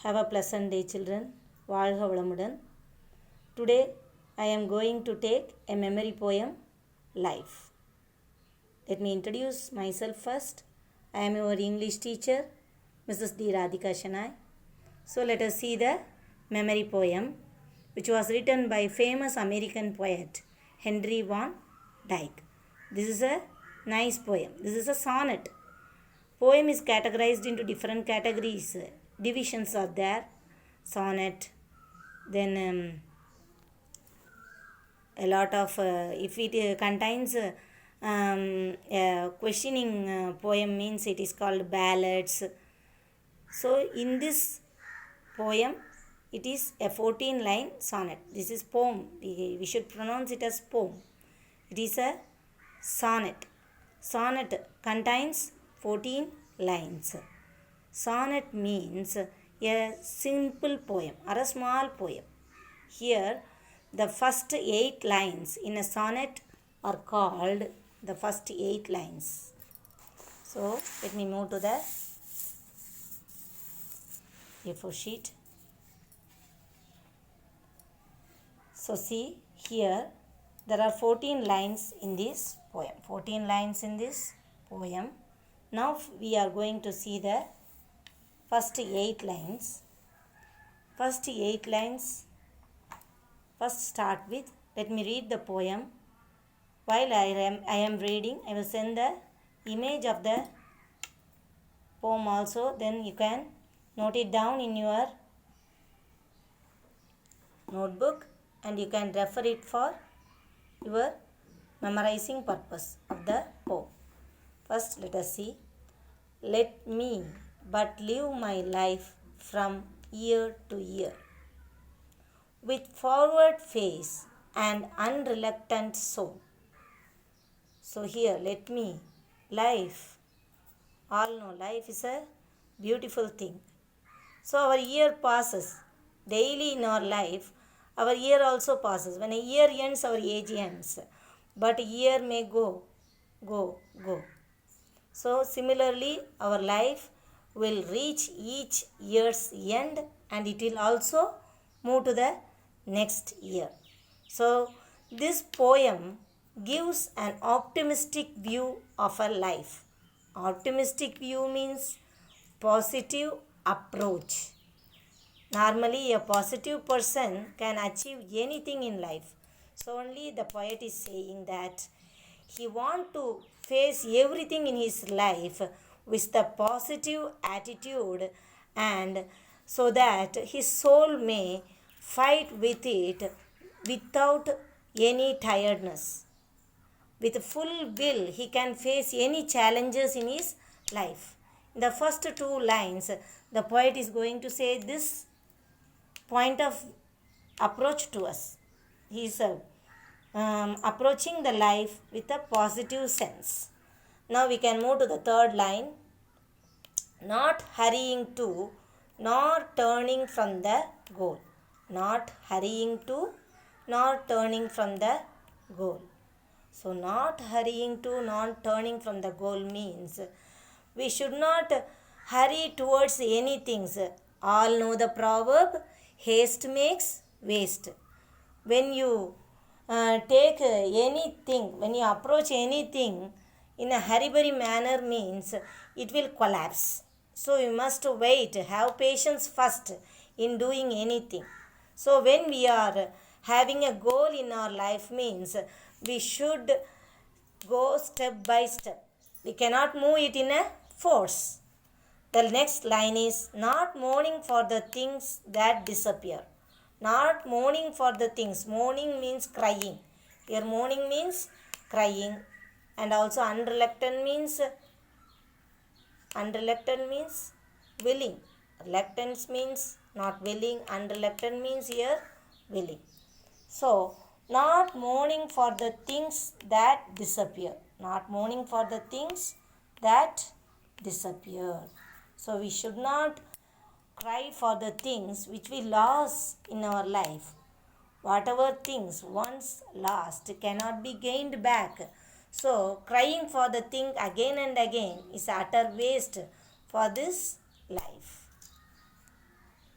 Have a pleasant day, children. வாழ்க வளமுடன். Today I am going to take a memory poem, Life. Let me introduce myself first. I am your English teacher, Mrs. D. Radhika Shanai. So let us see the memory poem, which was written by famous American poet Henry Van Dyke. This is a nice poem. This is a sonnet. Poem is categorized into different categories. Divisions are there. Sonnet, then a lot of if it contains a questioning poem means it is called ballads. So in this poem it is a 14 line sonnet. This is poem. We should pronounce it as poem. It is a sonnet. Sonnet contains 14 lines. Sonnet means a simple poem or a small poem. Here the first 8 lines in a sonnet are called the first 8 lines. So let me move to the A4 sheet. So see here there are 14 lines in this poem. 14 lines in this poem. Now we are going to see the first 8 lines. First 8 lines. First start with, let me read the poem. While I am reading, I will send the image of the poem also. Then you can note it down in your notebook and you can refer it for your memorizing purpose of the poem. First let us see. Let me but live my life from year to year, with forward face and unreluctant soul. So here, let me, life, all know life is a beautiful thing. So our year passes. Daily in our life, our year also passes. When a year ends, our age ends. But year may go. So similarly, our life will reach each year's end and it will also move to the next year. So this poem gives an optimistic view of a life. Optimistic view means positive approach. Normally a positive person can achieve anything in life. So only the poet is saying that he wants to face everything in his life with the positive attitude, and so that his soul may fight with it without any tiredness. With full will, he can face any challenges in his life. In the first 2 lines, the poet is going to say this point of approach to us. He is approaching the life with a positive sense. Now we can move to the 3rd line. Not hurrying to, nor turning from the goal. Not hurrying to, nor turning from the goal. So not hurrying to, nor turning from the goal means we should not hurry towards any things. All know the proverb, haste makes waste. When you take anything, when you approach anything in a hurry-burry manner means it will collapse. So you must wait, have patience first in doing anything. So when we are having a goal in our life means we should go step by step. We cannot move it in a force. The next line is not mourning for the things that disappear. Not mourning for the things. Mourning means crying. Here mourning means crying. And also unreluctant means willing. Reluctance means not willing. Unreluctant means here willing. So not mourning for the things that disappear. Not mourning for the things that disappear. So we should not cry for the things which we lost in our life. Whatever things once lost cannot be gained back. So crying for the thing again and again is utter waste for this life.